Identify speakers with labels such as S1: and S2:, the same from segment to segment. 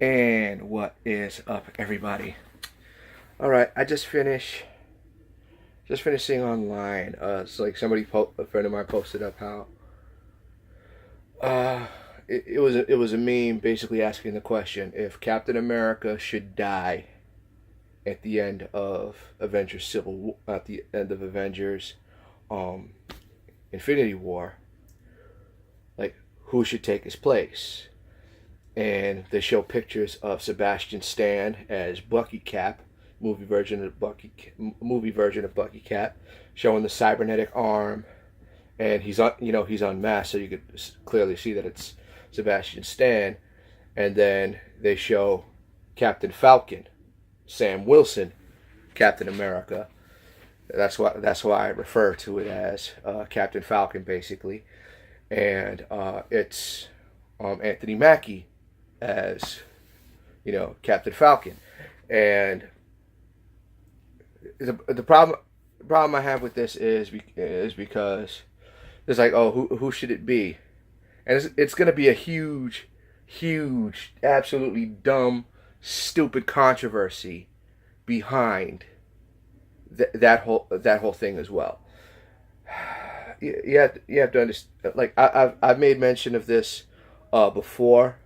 S1: And what is up, everybody? All right, I just finished seeing online. It's like a friend of mine posted up how uh, it was a meme basically asking the question if Captain America should die at the end of at the end of Avengers, um, Infinity War, like who should take his place? And they show pictures of Sebastian Stan as Bucky Cap, movie version of Bucky Cap, showing the cybernetic arm, and he's unmasked, so you could clearly see that it's Sebastian Stan. And then they show Captain Falcon, Sam Wilson, Captain America. That's why I refer to it as Captain Falcon, basically. And it's Anthony Mackie as Captain Falcon. And the problem I have with this is because it's like, oh, who should it be? And it's going to be a huge, absolutely dumb, stupid controversy behind that whole thing as well. You have to understand. Like I've made mention of this before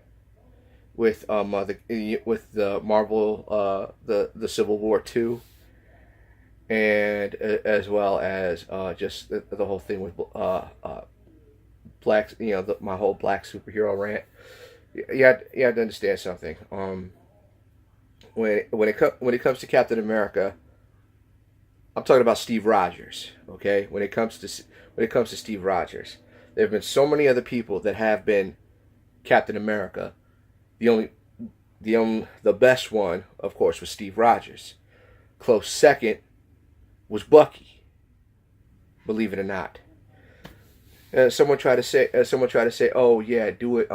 S1: with the Marvel the Civil War 2, and as well as just the whole thing with black, my whole black superhero rant. You have to understand something. When it comes to Captain America, I'm talking about Steve Rogers. Okay, when it comes to Steve Rogers, there have been so many other people that have been Captain America. The best one, of course, was Steve Rogers. Close second was Bucky. Believe it or not. Someone tried to say, oh yeah, do it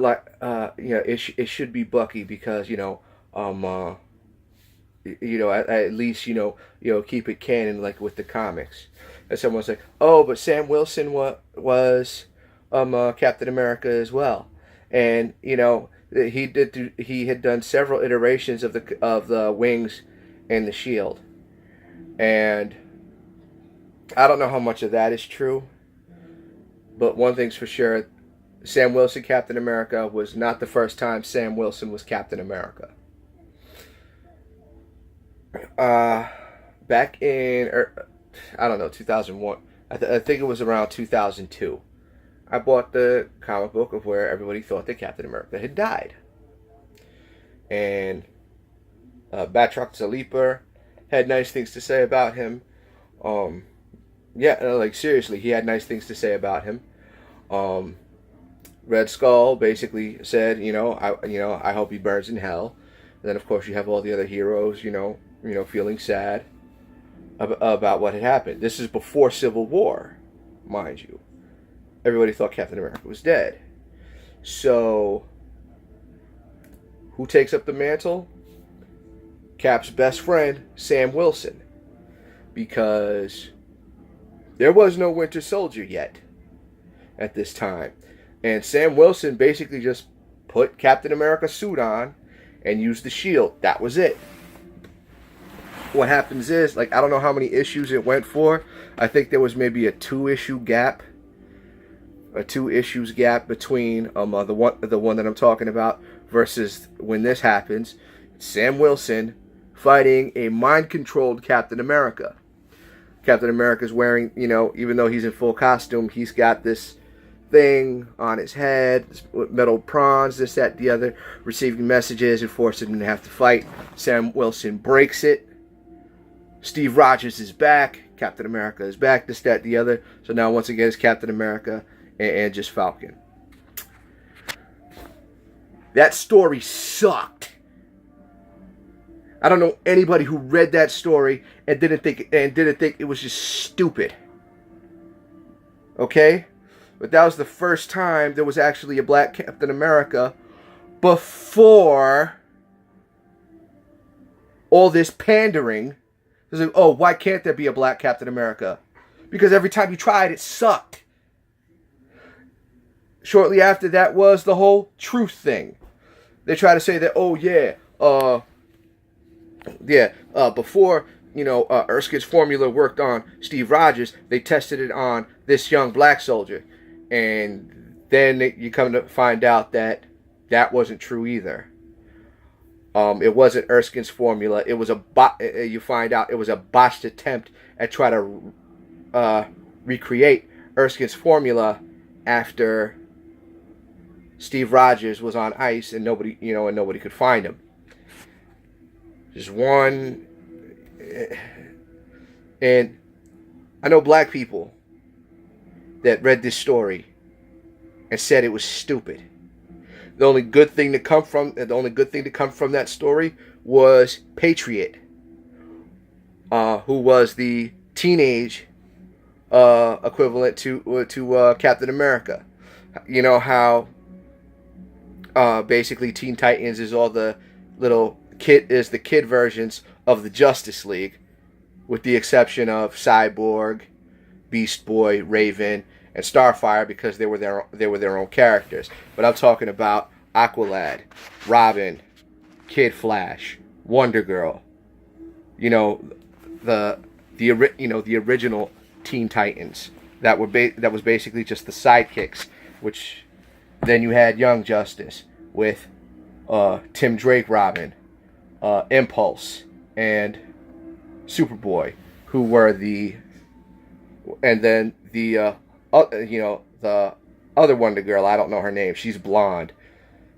S1: like it should be Bucky because at least keep it canon like with the comics. And someone's like, oh, but Sam Wilson was Captain America as well, and he had done several iterations of the wings and the shield, and I don't know how much of that is true, but one thing's for sure: Sam Wilson Captain America was not the first time Sam Wilson was Captain America. Back in I don't know, 2001. I think it was around 2002. I bought the comic book of where everybody thought that Captain America had died. And Batroc Zaliper had nice things to say about him. Like seriously, he had nice things to say about him. Red Skull basically said, I hope he burns in hell. And then of course you have all the other heroes, feeling sad about what had happened. This is before Civil War, mind you. Everybody thought Captain America was dead. So, who takes up the mantle? Cap's best friend, Sam Wilson. Because there was no Winter Soldier yet at this time. And Sam Wilson basically just put Captain America's suit on and used the shield. That was it. What happens is, I don't know how many issues it went for. I think there was maybe a two issues gap between the one that I'm talking about versus when this happens. Sam Wilson fighting a mind-controlled Captain America. Captain America's wearing, even though he's in full costume, he's got this thing on his head, metal prongs, this, that, the other, receiving messages and forcing him to have to fight. Sam Wilson breaks it. Steve Rogers is back. Captain America is back. This, that, the other. So now once again it's Captain America and just Falcon. That story sucked. I don't know anybody who read that story and didn't think it was just stupid. Okay? But that was the first time there was actually a black Captain America before all this pandering. It's like, oh, why can't there be a black Captain America? Because every time you tried, it sucked. shortly after that was the whole truth thing. They try to say that, oh before Erskine's formula worked on Steve Rogers, they tested it on this young black soldier, and then you come to find out that that wasn't true either. It wasn't Erskine's formula. It was you find out it was a botched attempt at trying to recreate Erskine's formula after Steve Rogers was on ice and nobody could find him. Just one, and I know black people that read this story and said it was stupid. The only good thing to come from that story was Patriot, who was the teenage equivalent to Captain America. You know how basically Teen Titans is all the kid versions of the Justice League, with the exception of Cyborg, Beast Boy, Raven, and Starfire, because they were their own characters. But I'm talking about Aqualad, Robin, Kid Flash, Wonder Girl. The original Teen Titans that was basically just the sidekicks. Which then you had Young Justice with Tim Drake Robin, Impulse, and Superboy, who were and then the other Wonder Girl, I don't know her name. She's blonde.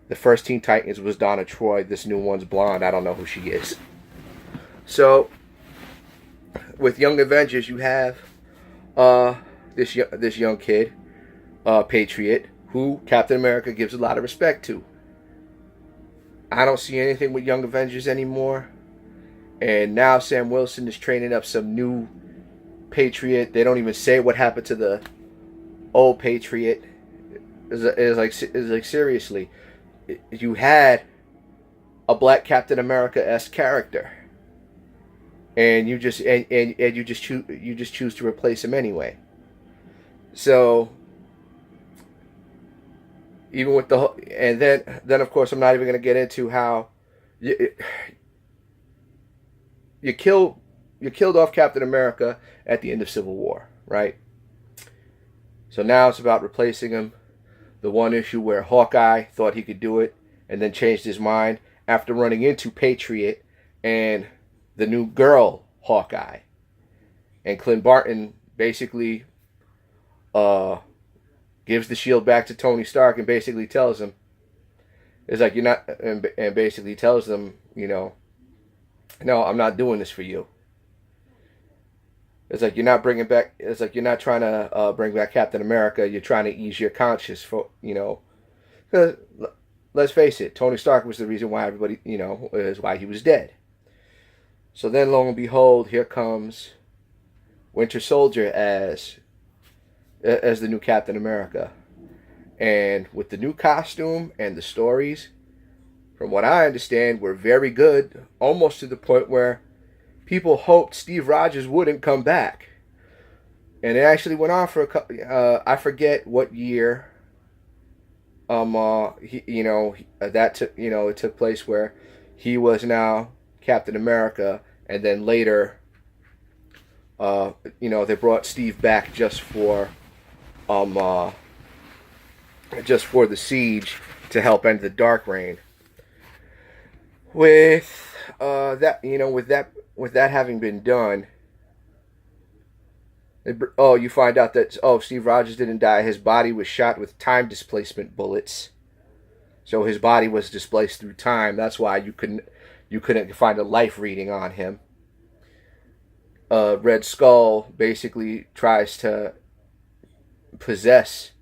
S1: The first Teen Titans was Donna Troy. This new one's blonde. I don't know who she is. So, with Young Avengers, you have this young kid, Patriot, who Captain America gives a lot of respect to. I don't see anything with Young Avengers anymore. And now Sam Wilson is training up some new Patriot. They don't even say what happened to the old Patriot. It's like seriously, you had a black Captain America-esque character, and you just choose to replace him anyway. So even with and then of course I'm not even going to get into how you killed off Captain America at the end of Civil War, right? So now it's about replacing him. The one issue where Hawkeye thought he could do it and then changed his mind after running into Patriot and the new girl Hawkeye. And Clint Barton basically gives the shield back to Tony Stark and basically tells him, it's like, you're not, and basically tells them, no, I'm not doing this for you. It's like you're not trying to bring back Captain America. You're trying to ease your conscience for, because let's face it, Tony Stark was the reason why everybody, is why he was dead. So then, lo and behold, here comes Winter Soldier as the new Captain America. And with the new costume and the stories, from what I understand, were very good, almost to the point where people hoped Steve Rogers wouldn't come back. And it actually went on for a couple, I forget what year. It took place where he was now Captain America, and then later, they brought Steve back just for the siege to help end the Dark Reign. With that having been done, you find out that Steve Rogers didn't die. His body was shot with time displacement bullets, so his body was displaced through time. That's why you couldn't find a life reading on him. Red Skull basically tries to possess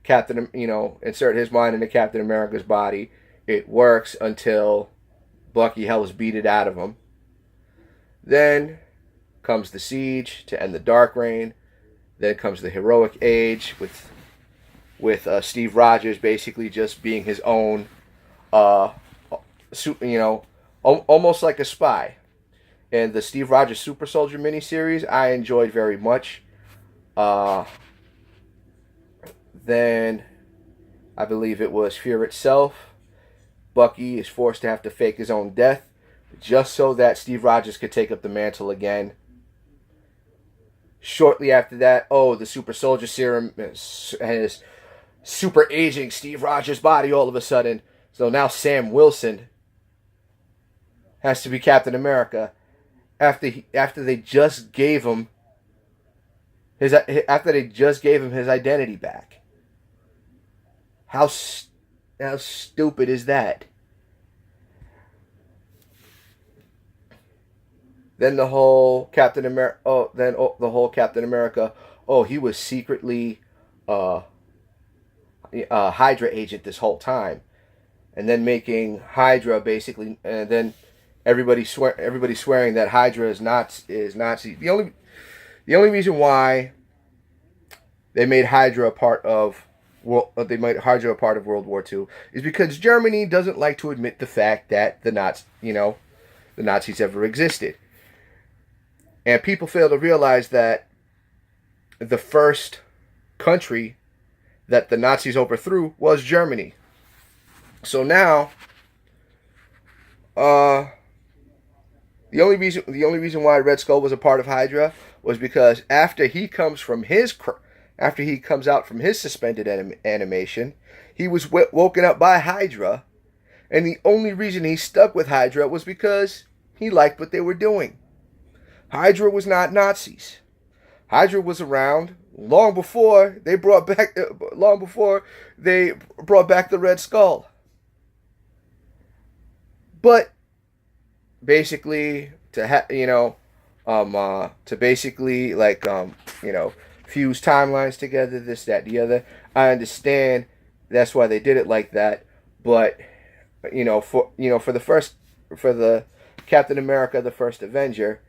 S1: insert his mind into Captain America's body. It works until Bucky helps beat it out of him. Then comes the siege to end the Dark Reign. Then comes the heroic age with Steve Rogers basically just being his own, almost like a spy. And the Steve Rogers Super Soldier miniseries I enjoyed very much. Then I believe it was Fear Itself. Bucky is forced to have to fake his own death just so that Steve Rogers could take up the mantle again. Shortly after that, the super soldier serum has super aging Steve Rogers' body all of a sudden. So now Sam Wilson has to be Captain America after they just gave him his identity back. How stupid is that? Then the whole Captain America. The whole Captain America. He was secretly a Hydra agent this whole time, and then making Hydra basically, and then everybody swearing that Hydra is Nazi. The only reason why they made Hydra a part of World War II is because Germany doesn't like to admit the fact that the Nazis ever existed. And people fail to realize that the first country that the Nazis overthrew was Germany. So now, the only reason why Red Skull was a part of Hydra was because after he comes out from his suspended animation, he was woken up by Hydra, and the only reason he stuck with Hydra was because he liked what they were doing. Hydra was not Nazis. Hydra was around long before they brought back the Red Skull. But basically, to fuse timelines together, this, that, the other. I understand that's why they did it like that. But for the Captain America, the first Avenger,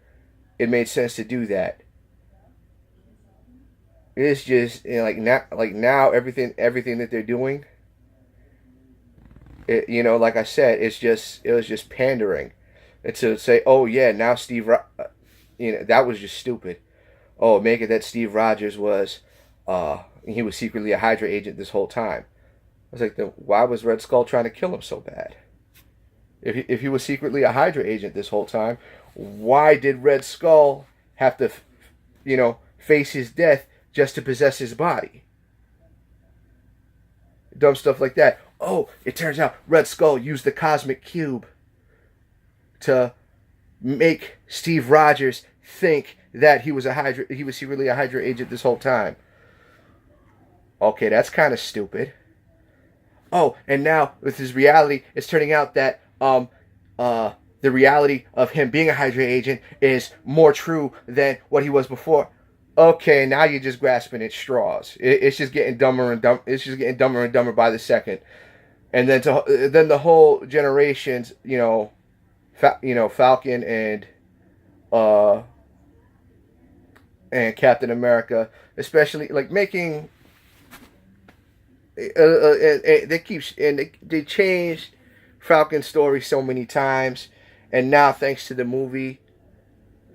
S1: it made sense to do that. It's just now everything that they're doing. Like I said, it was just pandering. And to say, now Steve, that was just stupid. Make it that Steve Rogers was, he was secretly a Hydra agent this whole time. I was like, then why was Red Skull trying to kill him so bad? If he was secretly a Hydra agent this whole time, why did Red Skull have to, face his death just to possess his body? Dumb stuff like that. It turns out Red Skull used the cosmic cube to make Steve Rogers think that he was secretly a Hydra agent this whole time. Okay, that's kind of stupid. And now with his reality, it's turning out that the reality of him being a Hydra agent is more true than what he was before. Okay, now you're just grasping at straws. It's just getting dumber and dumber. It's just getting dumber and dumber by the second. And then the whole generations, Falcon and Captain America, especially making. They changed Falcon's story so many times, and now thanks to the movie,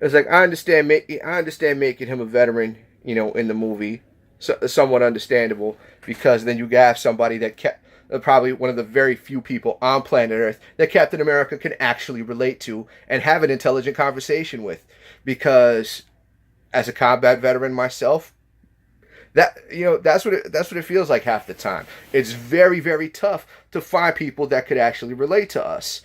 S1: it's like I understand making him a veteran, in the movie, somewhat understandable, because then you have somebody that probably one of the very few people on planet Earth that Captain America can actually relate to and have an intelligent conversation with, because as a combat veteran myself, that's what it feels like half the time. It's very, very tough to find people that could actually relate to us.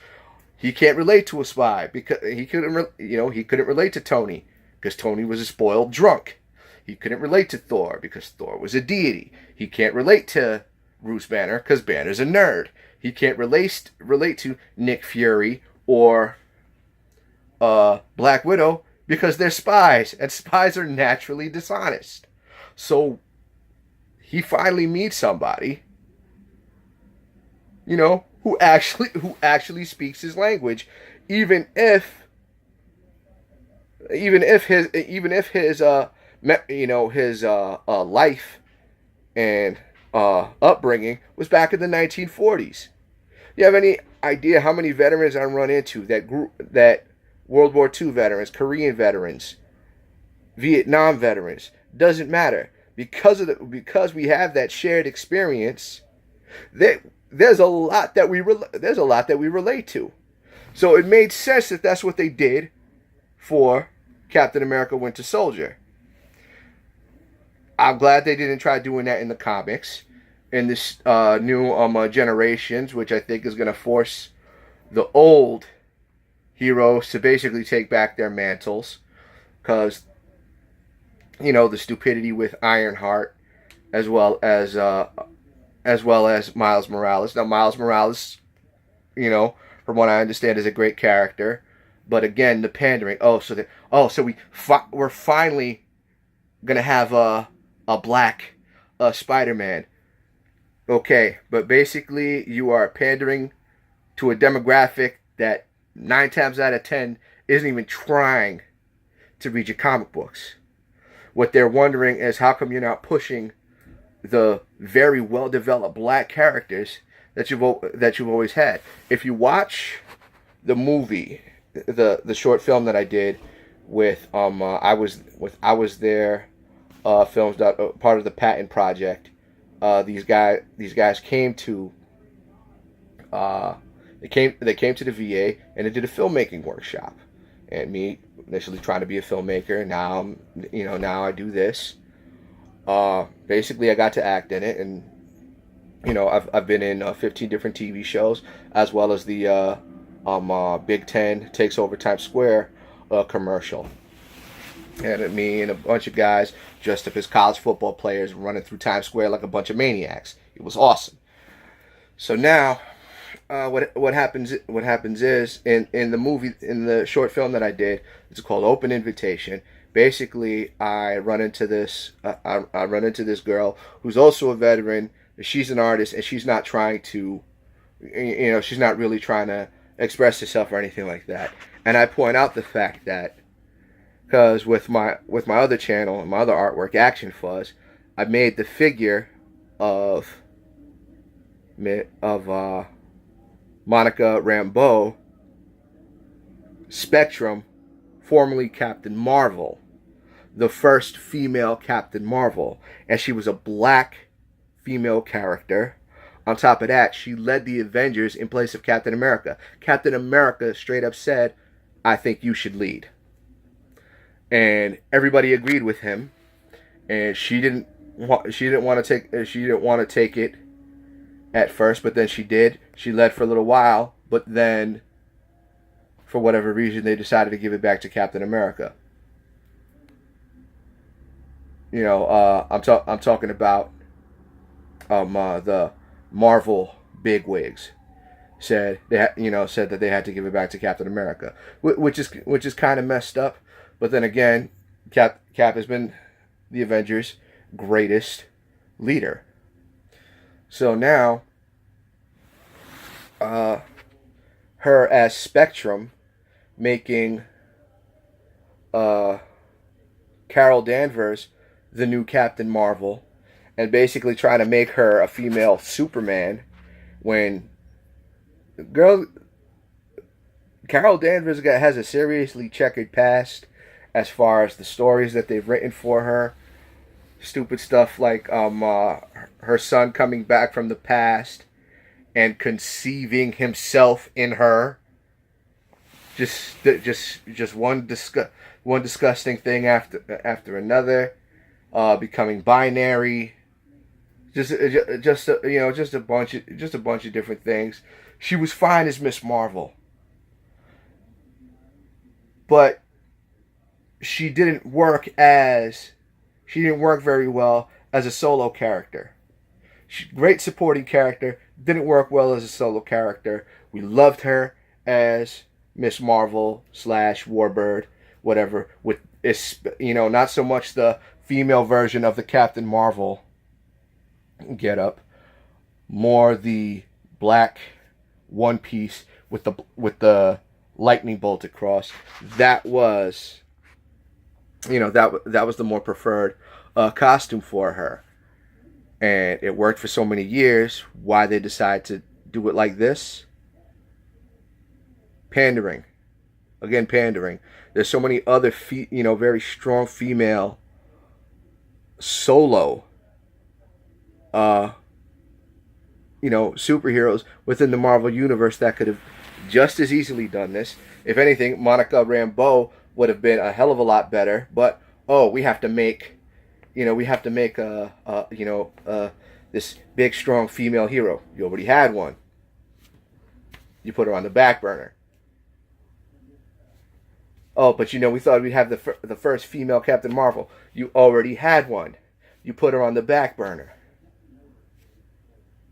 S1: He can't relate to a spy because he couldn't relate to Tony because Tony was a spoiled drunk. He couldn't relate to Thor because Thor was a deity. He can't relate to Bruce Banner because Banner's a nerd. He can't relate to Nick Fury or Black Widow because they're spies, and spies are naturally dishonest. So he finally meets somebody, who actually speaks his language, even if his life and upbringing was back in the 1940s. You have any idea how many veterans I run into that World War II veterans, Korean veterans, Vietnam veterans? Doesn't matter, because we have that shared experience. There's a lot that we relate to. So it made sense that that's what they did for Captain America Winter Soldier. I'm glad they didn't try doing that in the comics, in this new generations, which I think is going to force the old heroes to basically take back their mantles, because the stupidity with Ironheart, as well as Miles Morales. Now Miles Morales, from what I understand, is a great character, but again, the pandering. We're finally gonna have a black Spider-Man. Okay, but basically you are pandering to a demographic that 9 times out of 10 isn't even trying to read your comic books. What they're wondering is, how come you're not pushing the very well developed black characters that you've always had? If you watch the movie, the short film that I did with I was there films, part of the patent project. These guys came to they came to the VA and they did a filmmaking workshop. And me initially trying to be a filmmaker, now I do this. Basically I got to act in it, and I've been in 15 different TV shows, as well as the Big Ten Takes Over Times Square commercial. And me and a bunch of guys dressed up as college football players running through Times Square like a bunch of maniacs. It was awesome. So now, what happens is, in the movie, in the short film that I did, it's called Open Invitation. Basically, I run into this girl who's also a veteran. She's an artist, and she's not trying to, she's not really trying to express herself or anything like that. And I point out the fact that, because with my other channel and my other artwork, Action Fuzz, I made the figure of Monica Rambeau, Spectrum, formerly Captain Marvel, the first female Captain Marvel, and she was a black female character. On top of that, she led the Avengers in place of Captain America. Captain America straight up said, "I think you should lead." And everybody agreed with him, and she didn't want to take it at first, but then she did. She led for a little while, but then, for whatever reason, they decided to give it back to Captain America. I'm talking about the Marvel bigwigs said that they had to give it back to Captain America, which is kind of messed up. But then again, Cap has been the Avengers' greatest leader. So now, her as Spectrum, making Carol Danvers the new Captain Marvel, and basically trying to make her a female Superman, when Carol Danvers has a seriously checkered past as far as the stories that they've written for her. Stupid stuff like her son coming back from the past and conceiving himself in her. Just one disgusting thing after another. Becoming binary. Just a bunch of different things. She was fine as Miss Marvel, but she didn't work very well as a solo character. Great supporting character, didn't work well as a solo character. We loved her as Miss Marvel / Warbird, whatever. With not so much the female version of the Captain Marvel get up, more the black one piece with the lightning bolt across. That was that was the more preferred costume for her, and it worked for so many years. Why they decide to do it like this? Pandering. Again, pandering. There's so many other very strong female solo superheroes within the Marvel universe that could have just as easily done this. If anything, Monica Rambeau would have been a hell of a lot better. But we have to make, this big strong female hero. You already had one. You put her on the back burner. Oh, but we thought we'd have the first female Captain Marvel. You already had one. You put her on the back burner.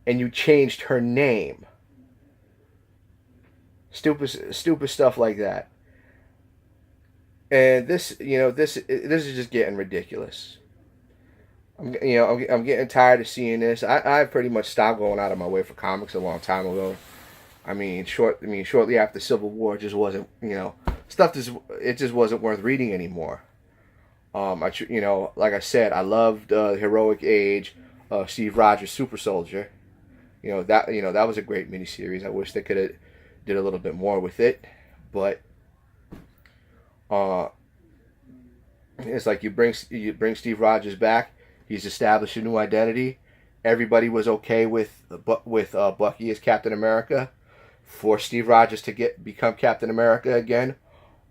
S1: And you changed her name. Stupid stuff like that. And this is just getting ridiculous. I'm getting tired of seeing this. I pretty much stopped going out of my way for comics a long time ago. Shortly after Civil War, it just wasn't, it just wasn't worth reading anymore. Like I said, I loved the heroic age of Steve Rogers' Super Soldier. That was a great miniseries. I wish they could have did a little bit more with it, but it's like you bring Steve Rogers back. He's established a new identity. Everybody was okay with Bucky as Captain America. For Steve Rogers to become Captain America again,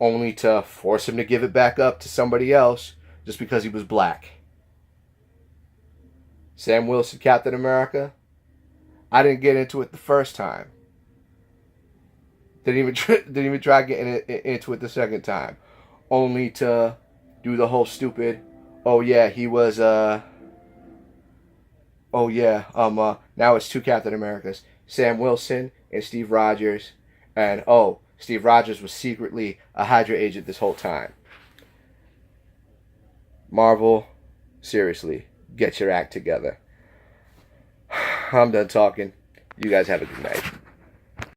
S1: only to force him to give it back up to somebody else just because he was black. Sam Wilson, Captain America. I didn't get into it the first time. Didn't even try getting into it the second time, only to do the whole stupid. Oh yeah, he was. Now it's two Captain Americas: Sam Wilson and Steve Rogers, and Steve Rogers was secretly a Hydra agent this whole time. Marvel, seriously, get your act together. I'm done talking. You guys have a good night.